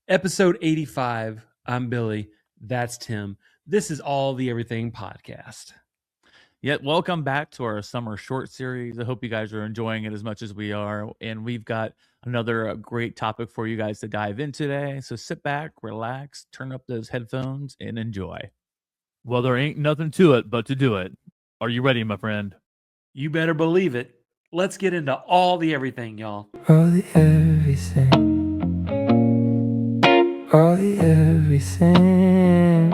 Episode 85. I'm Billy. That's Tim. This is All the Everything podcast. Yet, welcome back to our summer short series. I hope you guys are enjoying it as much as we are. And we've got another great topic for you guys to dive in today. So sit back, relax, turn up those headphones, and enjoy. Well, there ain't nothing to it but to do it. Are you ready, my friend? You better believe it. Let's get into all the everything, y'all. All the everything. All the everything.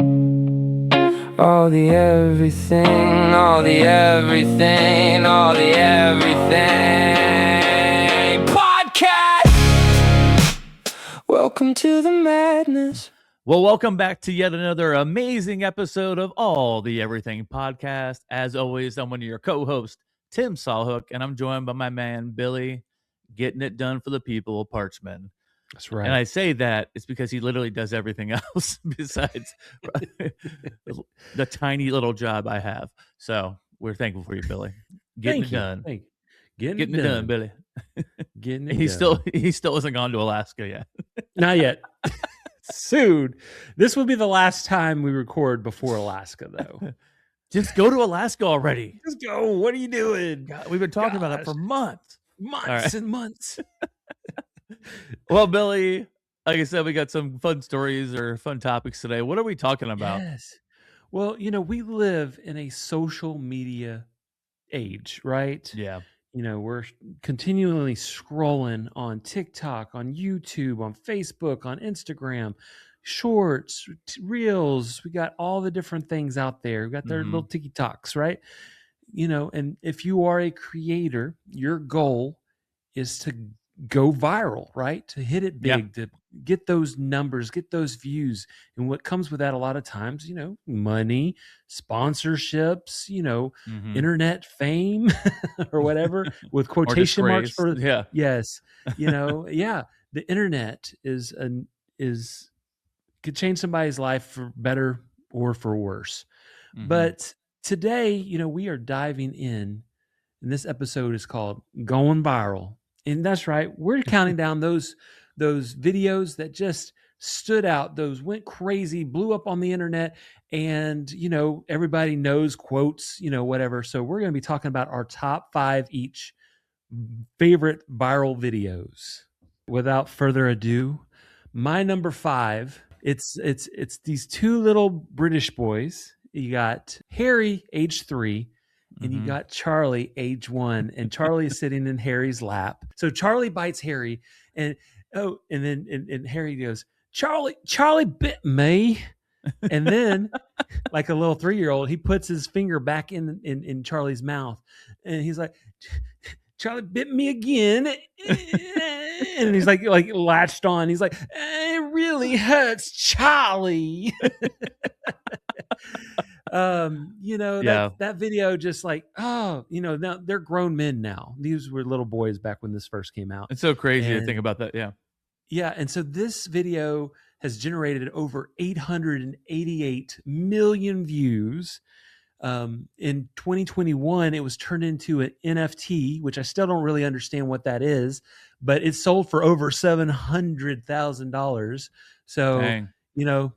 All the everything. All the everything. All the everything. Podcast! Welcome to the madness. Well, welcome back to yet another amazing episode of All the Everything podcast. As always, I'm one of your co-hosts, Tim Sawhook, and I'm joined by my man, Billy, getting it done for the people, Parchman. That's right. And I say that it's because he literally does everything else besides the tiny little job I have. So we're thankful for you, Billy. Getting it done. Getting it done, Billy. Getting it He done. still hasn't gone to Alaska yet. Not yet. Soon. This will be the last time we record before Alaska, though. Just go to Alaska already. Just go. What are you doing? God, we've been talking about it for months. And months. Well, Billy, like I said, we got some fun stories or fun topics today. What are we talking about? Yes. Well, we live in a social media age, right? Yeah. We're continually scrolling on TikTok, on YouTube, on Facebook, on Instagram, shorts, reels. We got all the different things out there. We got their little TikToks, right? And if you are a creator, your goal is to go viral, right? To hit it big, to get those numbers, get those views. And what comes with that a lot of times, money, sponsorships, internet fame or whatever with quotation marks for yes. The internet could change somebody's life for better or for worse. But today, we are diving in, and this episode is called Going Viral. And that's right. We're counting down those videos that just stood out, those went crazy, blew up on the internet, and everybody knows quotes, whatever. So we're going to be talking about our top 5 each favorite viral videos. Without further ado, my number 5, it's these 2 little British boys. You got Harry, age 3. And you got Charlie, age 1, and Charlie is sitting in Harry's lap. So Charlie bites Harry, and then Harry goes, Charlie bit me. And then, like a little 3-year-old, he puts his finger back in Charlie's mouth, and he's like, Charlie bit me again. And he's like latched on. He's like, it really hurts, Charlie. That video just like, now they're grown men now. These were little boys back when this first came out. It's so crazy to think about that. Yeah. And so this video has generated over 888 million views. In 2021, it was turned into an NFT, which I still don't really understand what that is, but it sold for over $700,000. So, Dang.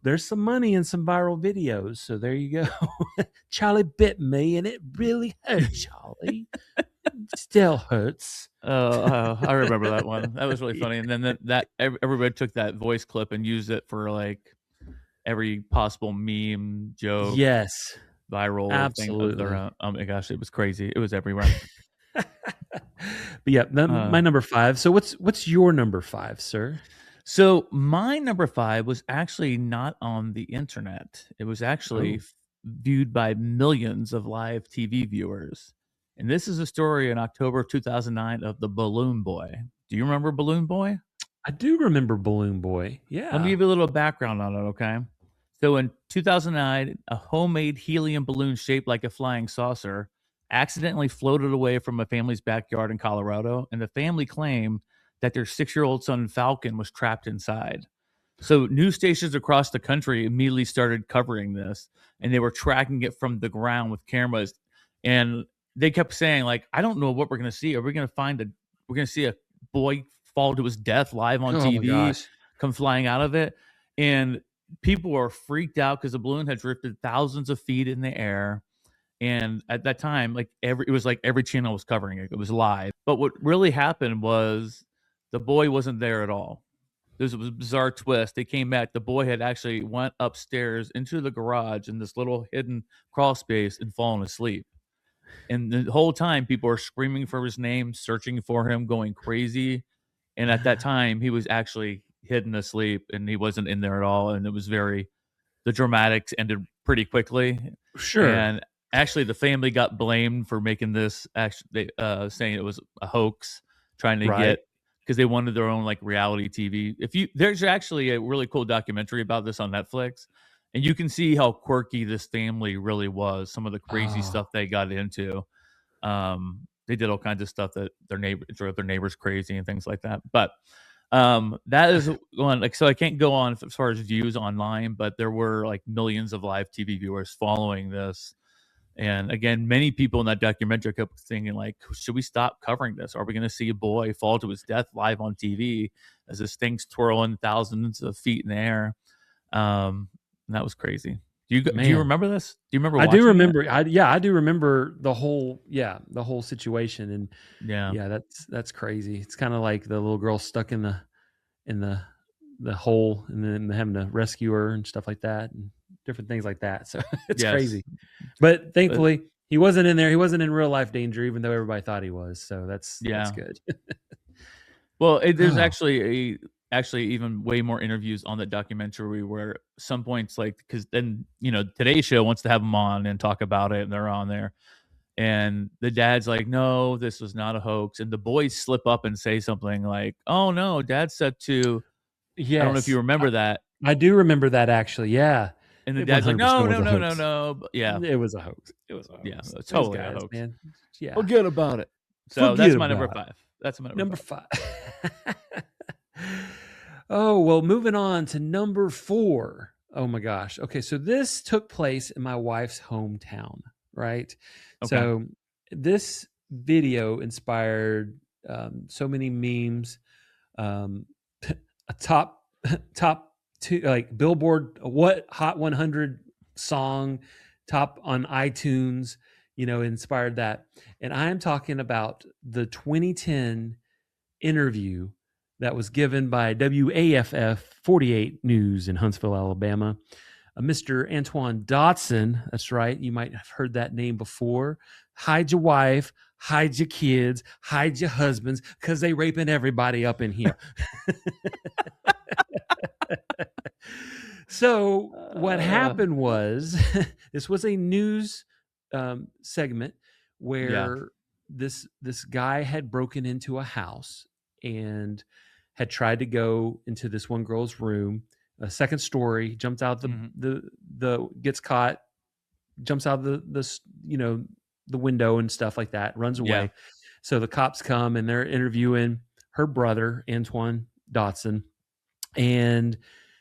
There's some money in some viral videos. So there you go. Charlie bit me and it really hurt, Charlie. Still hurts. Oh, I remember that one. That was really funny. And then that everybody took that voice clip and used it for like every possible meme, joke. Yes. Viral Absolutely. thing of their own. Oh my gosh, it was crazy. It was everywhere. But yeah, my number 5. So what's your number 5, sir? So my number 5 was actually not on the internet. It was actually viewed by millions of live TV viewers. And this is a story in October of 2009 of the Balloon Boy. Do you remember Balloon Boy? I do remember Balloon Boy. Yeah. Let me give you a little background on it, okay? So in 2009, a homemade helium balloon shaped like a flying saucer accidentally floated away from a family's backyard in Colorado, and the family claimed that their 6-year-old son Falcon was trapped inside. So news stations across the country immediately started covering this, and they were tracking it from the ground with cameras. And they kept saying, like, I don't know what we're going to see. Are we going to see a boy fall to his death live on TV? come flying out of it, and people were freaked out because the balloon had drifted thousands of feet in the air. And at that time, like it was like every channel was covering it. It was live. But what really happened was the boy wasn't there at all. This was a bizarre twist. They came back. The boy had actually went upstairs into the garage in this little hidden crawl space and fallen asleep. And the whole time, people were screaming for his name, searching for him, going crazy. And at that time, he was actually hidden asleep, and he wasn't in there at all. And it was the dramatics ended pretty quickly. Sure. And actually, the family got blamed for making this, actually, saying it was a hoax, trying to get, because they wanted their own like reality TV. There's actually a really cool documentary about this on Netflix, and you can see how quirky this family really was. Some of the crazy stuff they got into. They did all kinds of stuff that drove their neighbors crazy and things like that. But that is one, like, so I can't go on as far as views online, but there were like millions of live TV viewers following this. And again, many people in that documentary kept thinking, like, should we stop covering this? Are we going to see a boy fall to his death live on TV as this thing's twirling thousands of feet in the air? And that was crazy. Do you remember this? Do you remember? I do remember. I do remember the whole situation. And yeah, that's crazy. It's kind of like the little girl stuck in the hole, and then having to rescue her and stuff like that, and different things like that. So it's crazy. But thankfully, he wasn't in there. He wasn't in real life danger, even though everybody thought he was. So that's good. Well, there's actually even way more interviews on the documentary where some points, like, because then, Today's Show wants to have them on and talk about it, and they're on there. And the dad's like, no, this was not a hoax. And the boys slip up and say something like, oh, no, Dad said to. Yes. I don't know if you remember that. I do remember that, actually. Yeah. And the dad's like, no. But yeah. It was a hoax. Yeah. It's totally a hoax. Man. Yeah. Forget about it. So that's my number 5. That's my number 5. Oh, well, moving on to number 4. Oh my gosh. Okay. So this took place in my wife's hometown, right? Okay. So this video inspired so many memes, a top 2, like Billboard, what Hot 100 song, top on iTunes, inspired that. And I am talking about the 2010 interview that was given by WAFF 48 News in Huntsville, Alabama. Mr. Antoine Dotson, that's right, you might have heard that name before. Hide your wife, hide your kids, hide your husbands, because they raping everybody up in here. So what happened was, this was a news segment where this guy had broken into a house and had tried to go into this one girl's room, a second story, jumped out the gets caught, jumps out the window and stuff like that, runs away. Yeah. So the cops come and they're interviewing her brother, Antoine Dotson, and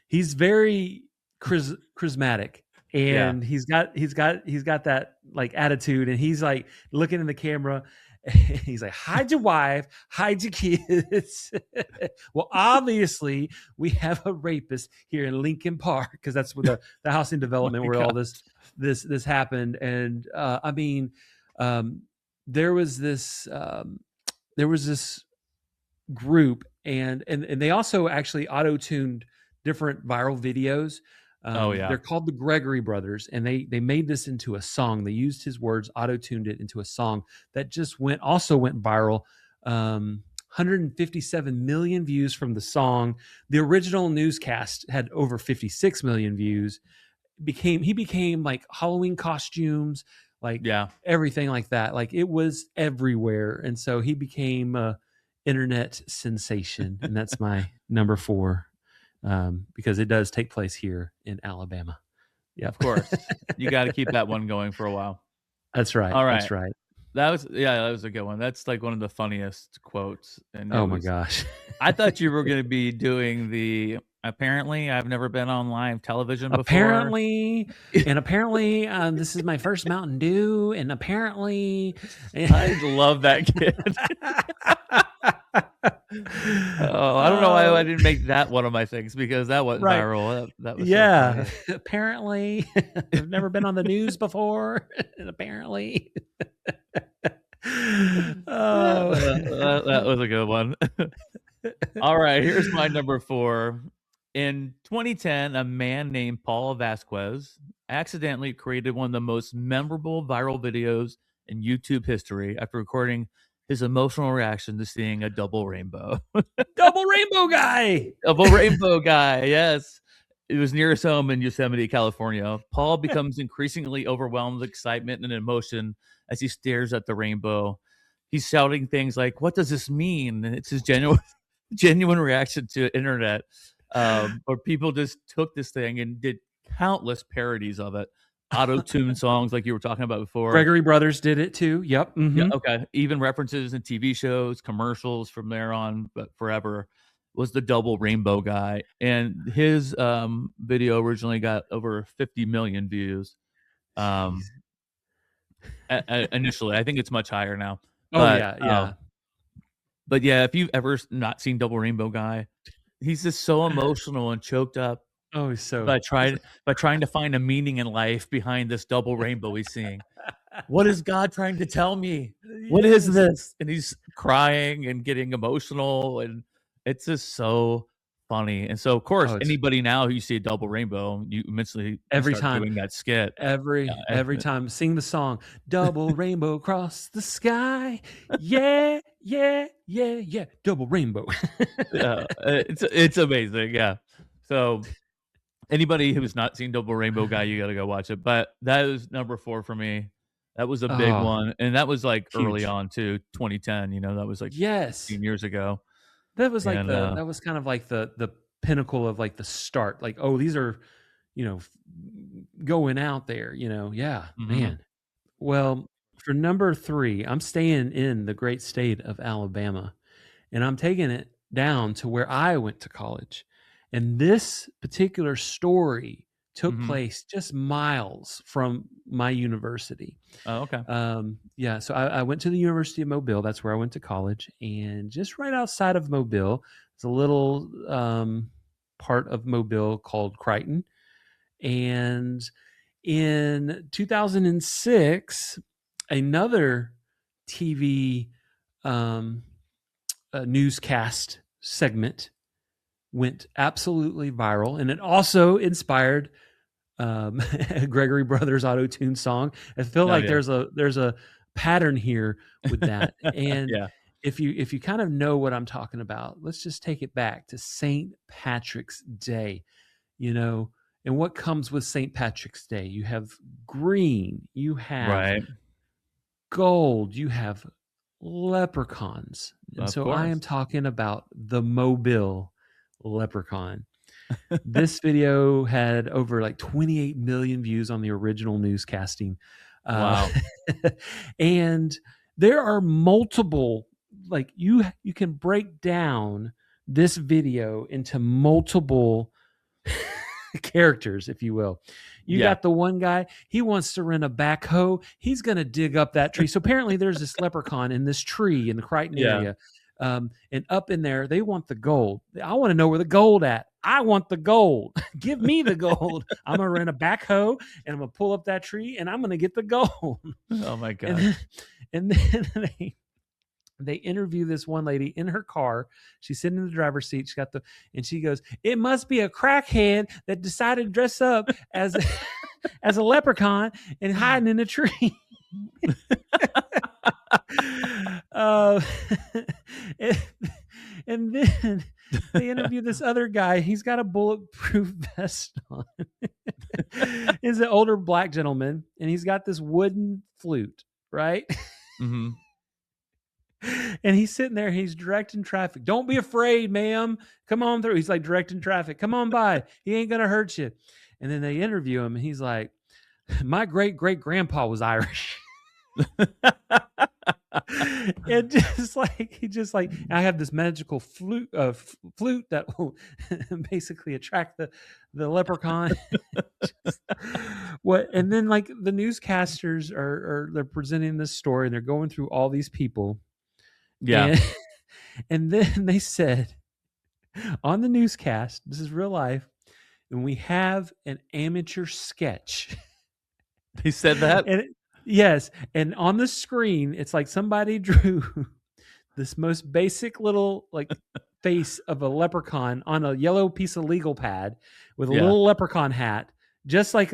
he's very charismatic, and he's got that like attitude, and he's like looking in the camera. He's like, hide your wife, hide your kids. Well, obviously we have a rapist here in Lincoln Park, because that's where the housing development where all this happened. And there was this group, and they also actually auto-tuned different viral videos. They're called the Gregory Brothers, and they made this into a song. They used his words, auto-tuned it into a song that just went viral. 157 million views from the song. The original newscast had over 56 million views. He became like Halloween costumes, like everything like that. Like it was everywhere, and so he became a internet sensation, and that's my number 4. Because it does take place here in Alabama. Yeah, of course. You got to keep that one going for a while. That's right. All right. That's right. That was a good one. That's like one of the funniest quotes. And my gosh. I thought you were going to be doing the apparently I've never been on live television before. Apparently this is my first Mountain Dew, and apparently I love that kid. Oh, I don't know why I didn't make that one of my things because that went Right. viral. That was so Yeah. funny. Apparently, I've never been on the news before. And apparently. Oh. That was a good one. All right, here's my number 4. In 2010, a man named Paul Vasquez accidentally created one of the most memorable viral videos in YouTube history after recording his emotional reaction to seeing a double rainbow. Double rainbow guy. Double rainbow guy, yes. It was near his home in Yosemite, California. Paul becomes increasingly overwhelmed with excitement and emotion as he stares at the rainbow. He's shouting things like, "What does this mean?" And it's his genuine reaction to internet. Or people just took this thing and did countless parodies of it. Auto-tune songs like you were talking about before. Gregory Brothers did it too. Yep. Yeah, Mhm. okay. Even references in TV shows, commercials from there on, but forever was the double rainbow guy. And his video originally got over 50 million views. Jeez. Um initially. I think it's much higher now. Oh, yeah, yeah. But yeah, if you've ever not seen Double Rainbow Guy, he's just so emotional and choked up Oh, he's so by trying to find a meaning in life behind this double rainbow he's seeing. What is God trying to tell me? What is Yes. this? And he's crying and getting emotional, and it's just so funny. And so, of course, Oh, it's anybody now who you see a double rainbow, you immediately every start time. doing that skit. Every time. Sing the song. Double rainbow across the sky. Yeah, yeah, yeah, yeah. Double rainbow. Yeah, it's amazing. Yeah. So anybody who's not seen Double Rainbow Guy, you got to go watch it. But that is number 4 for me. That was a big Oh, one, and that was like early huge. on too, 2010. That was like Yes. 15 years ago. That was like And that was kind of like the pinnacle of like the start. Like, oh, these are, going out there, Yeah, mhm, man. Well, for number 3, I'm staying in the great state of Alabama, and I'm taking it down to where I went to college. And this particular story took mhm. place just miles from my university. Oh, okay. Yeah, so I went to the University of Mobile. That's where I went to college. And just right outside of Mobile, it's a little part of Mobile called Crichton. And in 2006, another TV um, newscast segment went absolutely viral, and it also inspired Gregory Brothers auto tune song. I feel Oh, like yeah. there's a pattern here with that. And Yeah. if you kind of know what I'm talking about, let's just take it back to St. Patrick's Day. you know, and what comes with St. Patrick's Day? You have green, you have Right. gold, you have leprechauns. And Of so I am course. talking about the Mobile leprechaun. This video had over like 28 million views on the original newscasting. Uh, Wow. and there are multiple, like you can break down this video into multiple characters, if you will. You Yeah. got the one guy, he wants to rent a backhoe. He's going to dig up that tree. So apparently there's this leprechaun in this tree in the Crichton Yeah. area. And up in there, they want the gold. I want to know where the gold at. I want the gold. Give me the gold. I'm going to rent a backhoe and I'm going to pull up that tree and I'm going to get the gold. Oh my And god. then, and then they interview this one lady in her car. She's sitting in the driver's seat. She got and she goes, "It must be a crackhead that decided to dress up as as a leprechaun and hiding in a tree." uh, and, and then they interview this other guy. He's got a bulletproof vest on. He's an older black gentleman, and he's got this wooden flute, right? Mhm. And he's sitting there, he's directing traffic. "Don't be afraid, ma'am. Come on through." He's like directing traffic. "Come on by. He ain't gonna hurt you." And then they interview him, and he's like, "My great great grandpa was Irish." And I have this magical flute that will basically attract the leprechaun. What? And then like the newscasters are they're presenting this story, and they're going through all these people. Yeah. And And then they said on the newscast, this is real life, and we have an amateur sketch. They said that? Yes. And on the screen, it's like somebody drew this most basic little like face of a leprechaun on a yellow piece of legal pad with a little leprechaun hat, just like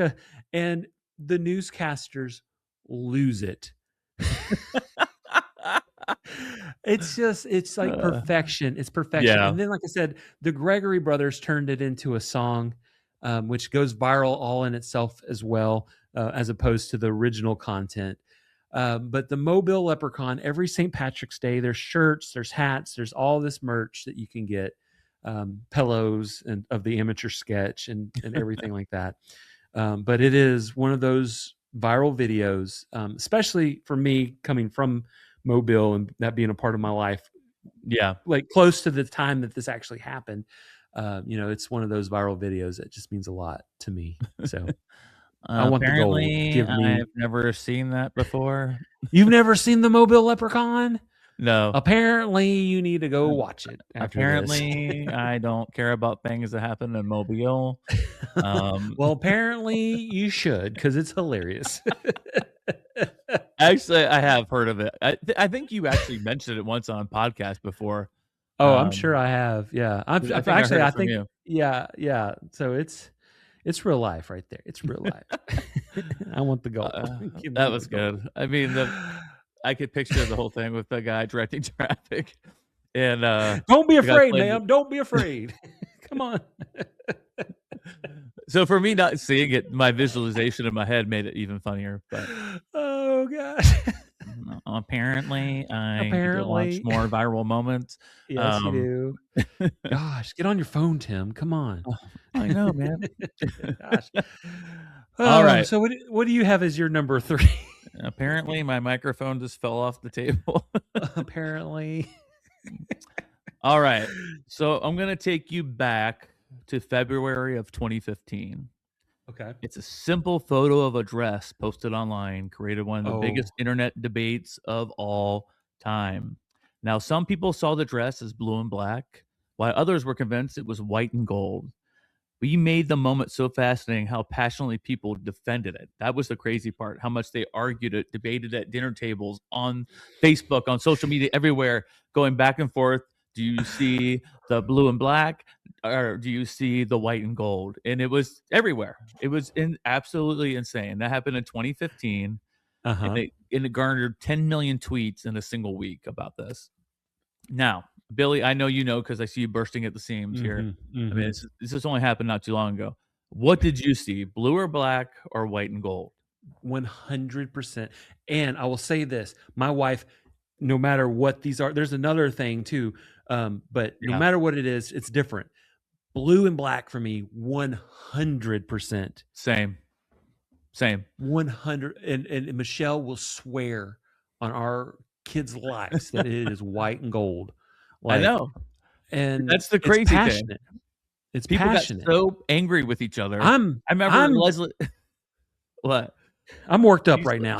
and the newscasters lose it. It's like perfection. It's perfection. Yeah. And then, like I said, the Gregory brothers turned it into a song, which goes viral all in itself as well, as opposed to the original content. But the Mobile Leprechaun, every St. Patrick's Day, there's shirts, there's hats, there's all this merch that you can get, pillows and of the amateur sketch and everything like that. But it is one of those viral videos, especially for me coming from Mobile and that being a part of my life. Yeah. Like close to the time that this actually happened. It's one of those viral videos that just means a lot to me. So I want the gold. Give me. I've never seen that before. You've never seen the Mobile Leprechaun? No. Apparently, you need to go watch it. Apparently, I don't care about things that happen in Mobile. Well, apparently you should, because it's hilarious. Actually, I have heard of it. I think you actually mentioned it once on a podcast before. Oh, I'm sure I have. Yeah, I think you. Yeah. So it's real life right there. It's real life. I want the gold. That was good. I mean, I could picture the whole thing with the guy directing traffic. And don't be afraid, ma'am. Don't be afraid. Come on. So for me not seeing it, my visualization in my head made it even funnier. But oh gosh. Apparently I need to launch more viral moments. Yes, you do. Gosh, get on your phone, Tim. Come on. I know, man. Gosh. All right. So what do you have as your number 3? Apparently my microphone just fell off the table. Apparently. All right. So I'm going to take you back to February of 2015. Okay. It's a simple photo of a dress posted online, created one of the biggest internet debates of all time. Now, some people saw the dress as blue and black, while others were convinced it was white and gold. We made the moment so fascinating how passionately people defended it. That was the crazy part, how much they argued it, debated at dinner tables, on Facebook, on social media, everywhere, going back and forth. Do you see the blue and black, or do you see the white and gold? And it was everywhere. It was absolutely insane. That happened in 2015, and it garnered 10 million tweets in a single week about this. Now, Billy, I know you know because I see you bursting at the seams here. I mean, this has only happened not too long ago. What did you see, blue or black or white and gold? 100%. And I will say this, my wife, no matter what these are, there's another thing too, but no matter what it is, it's different. Blue and black for me, 100%. Same. 100. And Michelle will swear on our kids' lives that it is white and gold. I know. And that's the crazy thing. It's people passionate. Got so angry with each other. I remember Leslie. What? I'm worked up right now.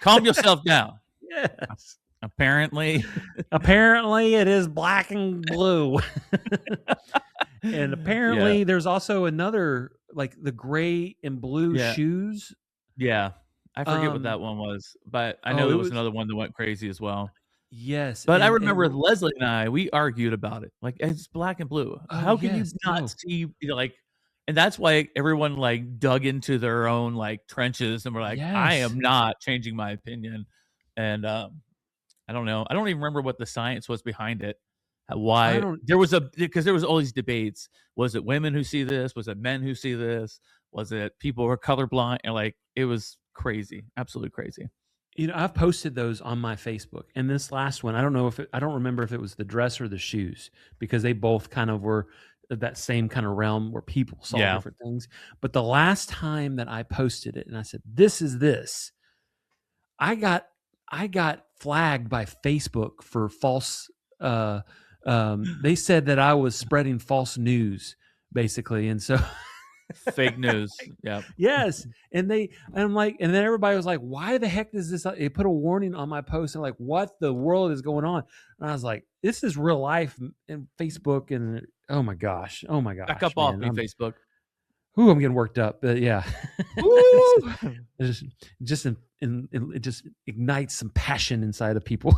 Calm yourself down. Yes. Apparently it is black and blue. And apparently there's also another, like the gray and blue shoes. Yeah. I forget what that one was, but I know there was another one that went crazy as well. Yes. But I remember with Leslie and I, we argued about it. Like, it's black and blue. How can you not see, and that's why everyone like dug into their own like trenches and were like, I am not changing my opinion. And I don't know. I don't even remember what the science was behind it. Why because there was all these debates. Was it women who see this? Was it men who see this? Was it people who are colorblind? And like, it was crazy, absolutely crazy. I've posted those on my Facebook, and this last one, I don't remember if it was the dress or the shoes, because they both kind of were that same kind of realm where people saw different things. But the last time that I posted it and I said, this is this, I got flagged by Facebook for false, they said that I was spreading false news basically. And so Fake news. Yeah. Yes. And I'm like, and then everybody was like, why the heck does this? They put a warning on my post and like, what the world is going on? And I was like, this is real life and Facebook. And oh my gosh, Back up off me, Facebook. I'm getting worked up. But yeah, Woo! it just ignites some passion inside of people.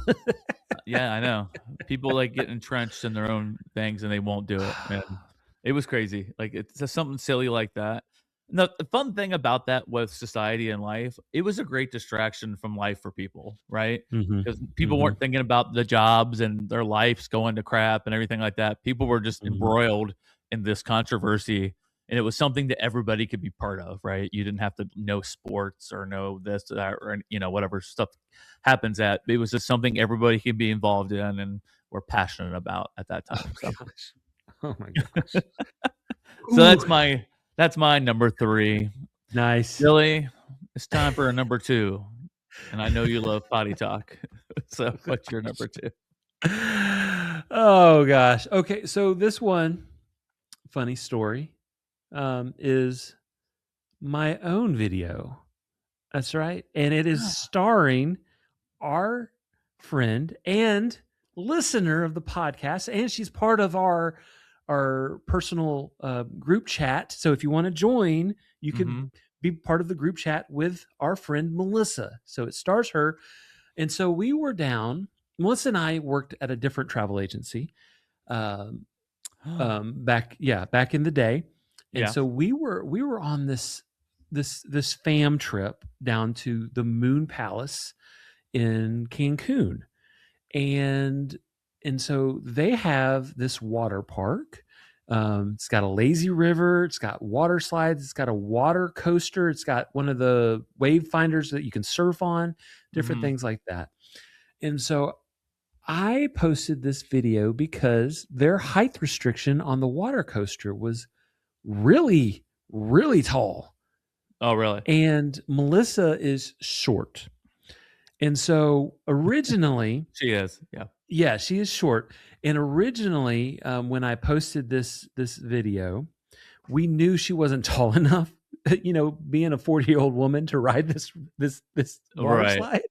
Yeah, I know. People like get entrenched in their own things and they won't do it. And it was crazy. Like it's just something silly like that. No, the fun thing about that with society and life, it was a great distraction from life for people, right? Because people weren't thinking about the jobs and their lives going to crap and everything like that. People were just embroiled in this controversy, and it was something that everybody could be part of, right? You didn't have to know sports or know this or that or whatever stuff happens at. It was just something everybody could be involved in and were passionate about at that time. Oh my gosh. So that's my number 3. Nice. Billy, it's time for a number 2. And I know you love potty talk. So what's your number 2? Oh gosh. Okay, so this one funny story is my own video. That's right. And it is starring our friend and listener of the podcast, and she's part of our personal group chat. So if you want to join, you can be part of the group chat with our friend Melissa. So it stars her. And so we were down. Melissa and I worked at a different travel agency back in the day. And so we were on this fam trip down to the Moon Palace in Cancun. And so they have this water park. It's got a lazy river. It's got water slides. It's got a water coaster. It's got one of the wave finders that you can surf on, different things like that. And so I posted this video because their height restriction on the water coaster was really, really tall. Oh, really? And Melissa is short. And so originally... She is, yeah. Yeah, she is short. And originally, when I posted this video, we knew she wasn't tall enough, being a 40-year-old woman to ride this water slide.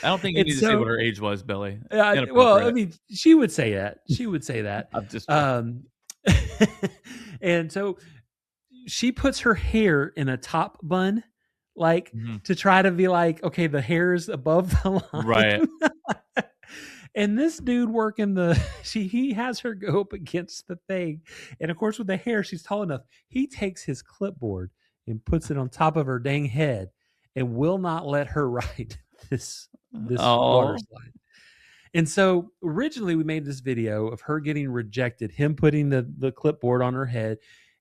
I don't think you need to say what her age was, Billy. Well, I mean, she would say that. She would say that. I'm just and so she puts her hair in a top bun, like to try to be like, okay, the hair is above the line. Right. And this dude working he has her go up against the thing. And of course, with the hair, she's tall enough. He takes his clipboard and puts it on top of her dang head and will not let her ride this water slide. And so originally we made this video of her getting rejected, him putting the clipboard on her head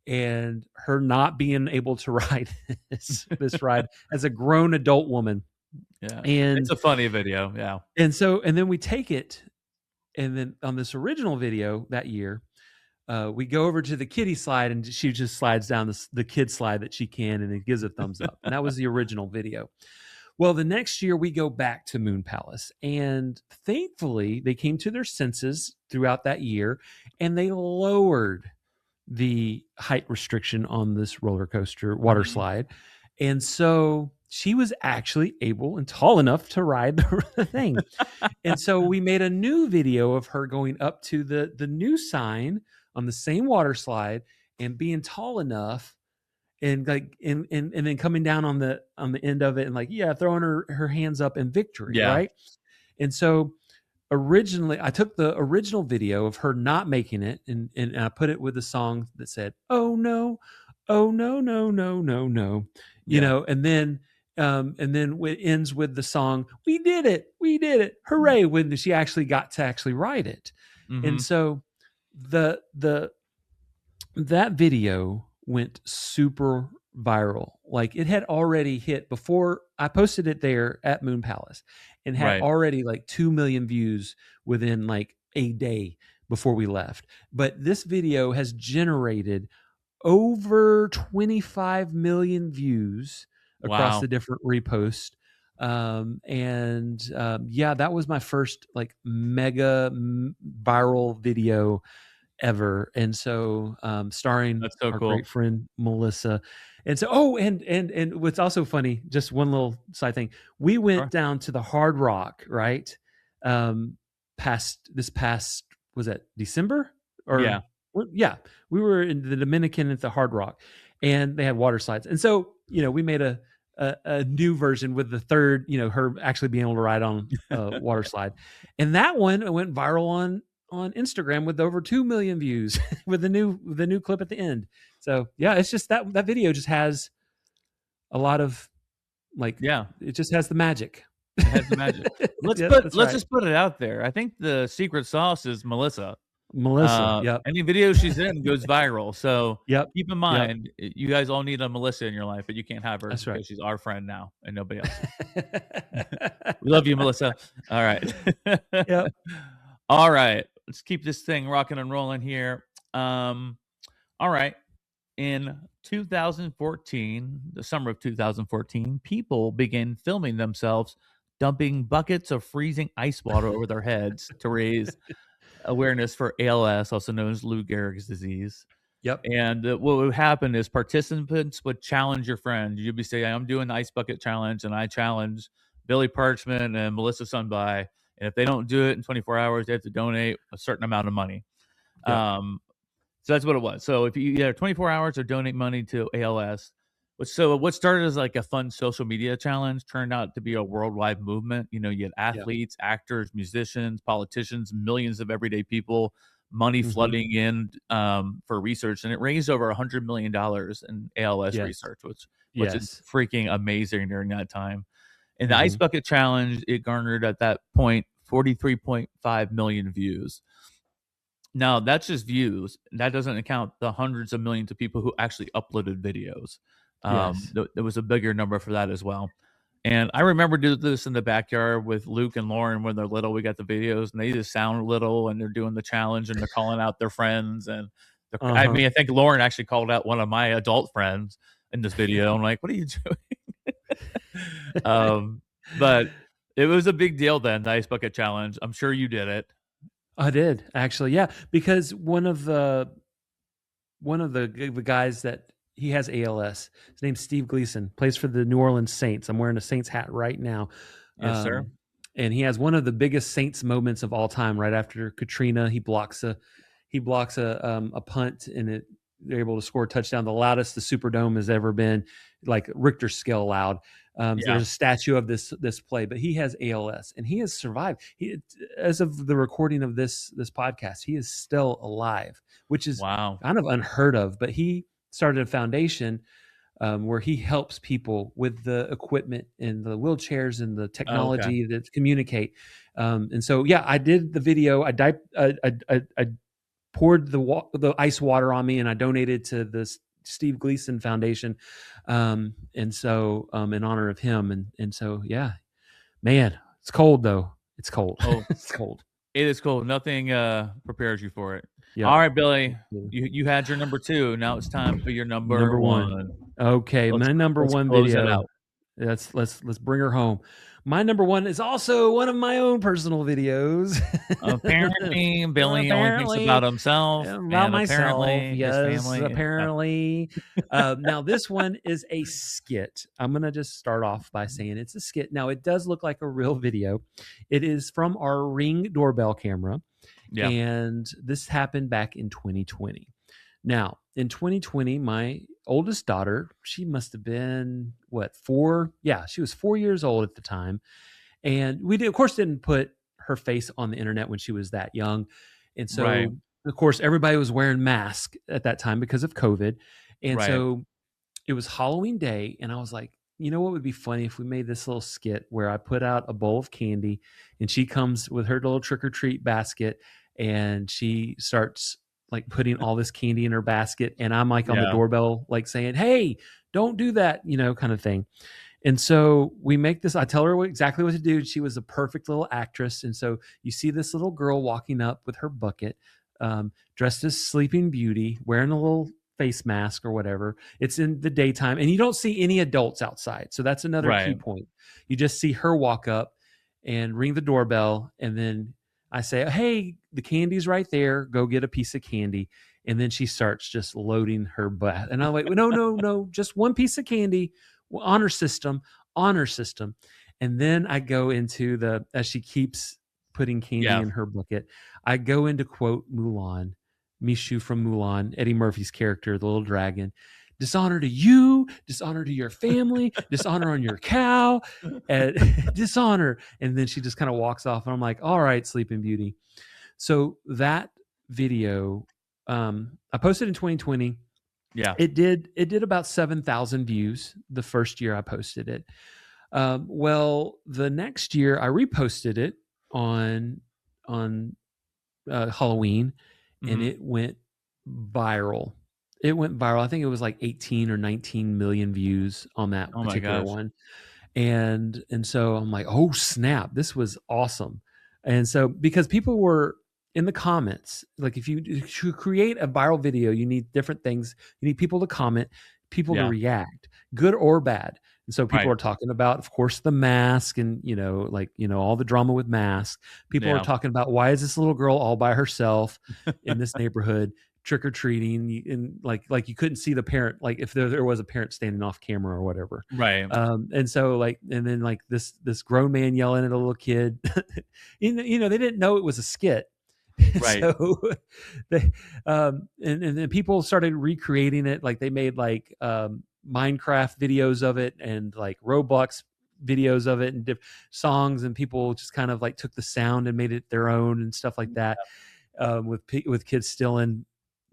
and her not being able to ride this ride as a grown adult woman. Yeah. And it's a funny video. Yeah. And then we take it. And then on this original video that year, we go over to the kiddie slide and she just slides down the kid slide that she can, and it gives a thumbs up. And that was the original video. Well, the next year we go back to Moon Palace, and thankfully they came to their senses throughout that year and they lowered the height restriction on this roller coaster water slide. And so she was actually able and tall enough to ride the thing. And so we made a new video of her going up to the new sign on the same water slide and being tall enough and like and then coming down on the end of it and like throwing her hands up in victory, right? And so originally I took the original video of her not making it and I put it with a song that said, "Oh no, oh no, no, no, no, no," and then it ends with the song, we did it, hooray, when she actually got to ride it. And so that video went super viral. Like it had already hit before I posted it there at Moon Palace and had already like 2 million views within like a day before we left. But this video has generated over 25 million views across the different reposts. That was my first like mega viral video ever. And so starring That's so our cool. great friend Melissa. And so and what's also funny, just one little side thing, we went Sure. down to the Hard Rock, right? Past was that December Yeah. or yeah, we were in the Dominican at the Hard Rock, and they had water slides. And so we made a new version with the third, her actually being able to ride on a water slide, and that one went viral on Instagram with over 2 million views with the new clip at the end. So yeah, it's just that video just has a lot of it just has the magic. It has the magic. Let's just put it out there. I think the secret sauce is Melissa. Melissa. Yep. Any video she's in goes viral. So Yep. keep in mind, you guys all need a Melissa in your life, but you can't have her because she's our friend now and nobody else. We love you, Melissa. All right. Yep. All right. Let's keep this thing rocking and rolling here. All right. In 2014, the summer of 2014, people began filming themselves dumping buckets of freezing ice water over their heads to raise awareness for ALS, also known as Lou Gehrig's disease. Yep. And what would happen is participants would challenge your friend. You'd be saying, I'm doing the ice bucket challenge, and I challenge Billy Parchman and Melissa Sunby. And if they don't do it in 24 hours, they have to donate a certain amount of money. Yep. So that's what it was. So if you have 24 hours or donate money to ALS, so what started as like a fun social media challenge turned out to be a worldwide movement. You had athletes, actors, musicians, politicians, millions of everyday people, money flooding in for research, and it raised over $100 million in ALS research, which is freaking amazing during that time. And the Ice Bucket Challenge, it garnered at that point 43.5 million views. Now, that's just views. That doesn't account the hundreds of millions of people who actually uploaded videos. There was a bigger number for that as well. And I remember doing this in the backyard with Luke and Lauren when they're little. We got the videos, and they just sound little, and they're doing the challenge, and they're calling out their friends. And I mean, I think Lauren actually called out one of my adult friends in this video. I'm like, what are you doing? But it was a big deal then, the Ice Bucket Challenge. I'm sure you did it. I did, actually, yeah, because one of the guys that he has ALS. His name's Steve Gleason, plays for the New Orleans Saints. I'm wearing a Saints hat right now. Yes, sir. And he has one of the biggest Saints moments of all time. Right after Katrina, he blocks a punt, and they're able to score a touchdown, the loudest the Superdome has ever been, like Richter scale loud. There's a statue of this play, but he has ALS, and he has survived. As of the recording of this podcast, he is still alive, which is kind of unheard of. But he started a foundation where he helps people with the equipment and the wheelchairs and the technology that communicate. And so, yeah, I did the video. I poured the ice water on me, and I donated to this Steve Gleason Foundation. And so, in honor of him. And so, yeah, man, it's cold though. It's cold. Oh, it's cold. It is cold. Nothing prepares you for it. Yep. All right, Billy, you had your number 2. Now it's time for your number 1. Okay, my number 1 video. Let's bring her home. My number 1 is also one of my own personal videos. Apparently, Billy only thinks about himself. About myself, yes. His family. Apparently. Now, this one is a skit. I'm going to just start off by saying it's a skit. Now, it does look like a real video. It is from our Ring doorbell camera. Yeah. And this happened back in 2020. Now, in 2020, my oldest daughter, she must have been, 4? Yeah, she was 4 years old at the time. And we, of course, didn't put her face on the internet when she was that young. And so, of course, everybody was wearing masks at that time because of COVID. And so it was Halloween Day. And I was like, you know what would be funny if we made this little skit where I put out a bowl of candy, and she comes with her little trick-or-treat basket, and she starts like putting all this candy in her basket, and I'm like on the doorbell, like saying, hey, don't do that, kind of thing. And so we make this, I tell her exactly what to do. She was a perfect little actress. And so you see this little girl walking up with her bucket, dressed as Sleeping Beauty, wearing a little face mask or whatever. It's in the daytime, and you don't see any adults outside. So that's another key point. You just see her walk up and ring the doorbell, and then I say, hey, the candy's right there. Go get a piece of candy. And then she starts just loading her butt. And I'm like, no, just one piece of candy. Honor system. And then I go into as she keeps putting candy in her bucket, I go into quote Mulan, Mishu from Mulan, Eddie Murphy's character, the little dragon. Dishonor to you, dishonor to your family, dishonor on your cow, and dishonor. And then she just kind of walks off, and I'm like, all right, Sleeping Beauty. So that video, I posted in 2020. Yeah. It did about 7,000 views the first year I posted it. Well, the next year I reposted it on Halloween, and it went viral. I think it was like 18 or 19 million views on that particular one. And so I'm like, oh snap, this was awesome. And so because people were in the comments, like if you create a viral video, you need different things. You need people to comment, people to react, good or bad. And so people are talking about, of course, the mask and, all the drama with masks. People are talking about, why is this little girl all by herself in this neighborhood trick-or-treating? And like you couldn't see the parent, like if there was a parent standing off camera or whatever. Right. And so and then like this grown man yelling at a little kid, they didn't know it was a skit. Right. So they, and then people started recreating it. Like they made like, Minecraft videos of it and like Roblox videos of it and songs, and people just kind of like took the sound and made it their own and stuff like that, with kids stealing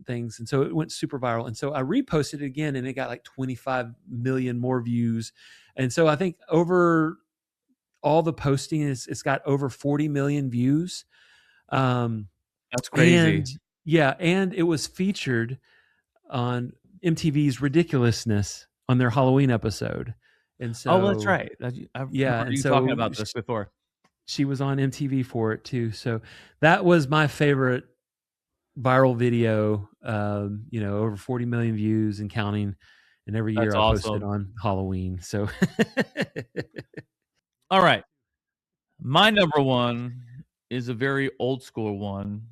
things. And so it went super viral. And so I reposted it again, and it got like 25 million more views. And so I think over all the posting, it's got over 40 million views. That's crazy. And it was featured on MTV's Ridiculousness on their Halloween episode. And so, that's right. I remember you talking about this before. She was on MTV for it too. So that was my favorite viral video. Over 40 million views and counting. And every year I posted on Halloween. So, all right. My number one is a very old school one.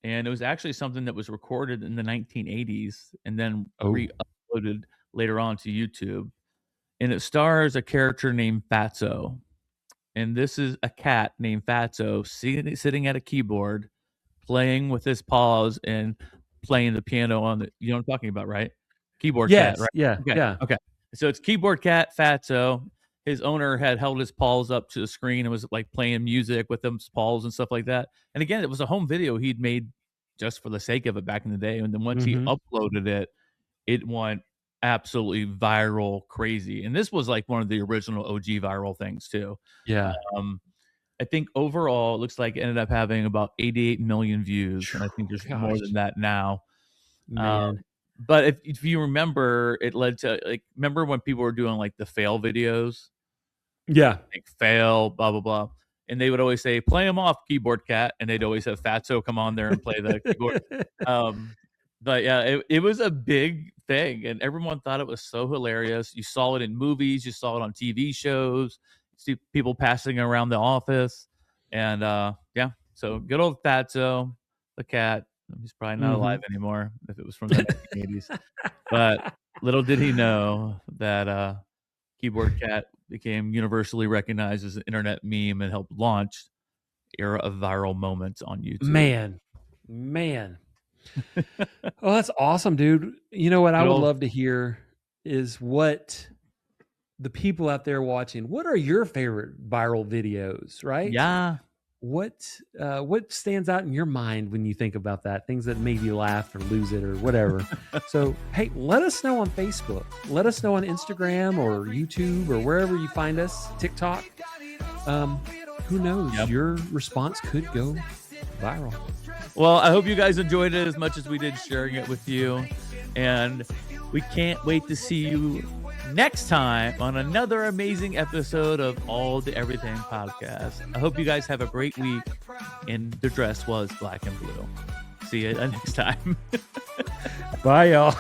And it was actually something that was recorded in the 1980s and then re-uploaded later on to YouTube. And it stars a character named Fatso. And this is a cat named Fatso sitting at a keyboard, playing with his paws and playing the piano on the, you know what I'm talking about, right? Keyboard cat, right? Yeah. Okay. Yeah. Okay. So it's keyboard cat Fatso. His owner had held his paws up to the screen and was like playing music with his paws and stuff like that. And again, it was a home video he'd made just for the sake of it back in the day. And then once he uploaded it, it went absolutely viral, crazy. And this was like one of the original OG viral things too. Yeah. I think overall, it looks like it ended up having about 88 million views. And I think there's more than that now. Man. But if you remember, it led to remember when people were doing like the fail videos? Yeah. Like fail, blah, blah, blah. And they would always say, play them off, keyboard cat. And they'd always have Fatso come on there and play the keyboard. But yeah, it was a big thing. And everyone thought it was so hilarious. You saw it in movies. You saw it on TV shows. You see people passing around the office. And so good old Fatso, the cat. He's probably not alive anymore if it was from the 1980s. But little did he know that Keyboard Cat became universally recognized as an internet meme and helped launch era of viral moments on YouTube. Man. Oh, that's awesome, dude. You know what I would love to hear is what the people out there watching, what are your favorite viral videos, right? Yeah. What stands out in your mind when you think about that? Things that made you laugh or lose it or whatever. So, hey, let us know on Facebook. Let us know on Instagram or YouTube or wherever you find us, TikTok. Who knows? Yep. Your response could go viral. Well, I hope you guys enjoyed it as much as we did sharing it with you. And we can't wait to see you next time on another amazing episode of All the Everything Podcast. I hope you guys have a great week, and the dress was black and blue. See you next time. Bye, y'all.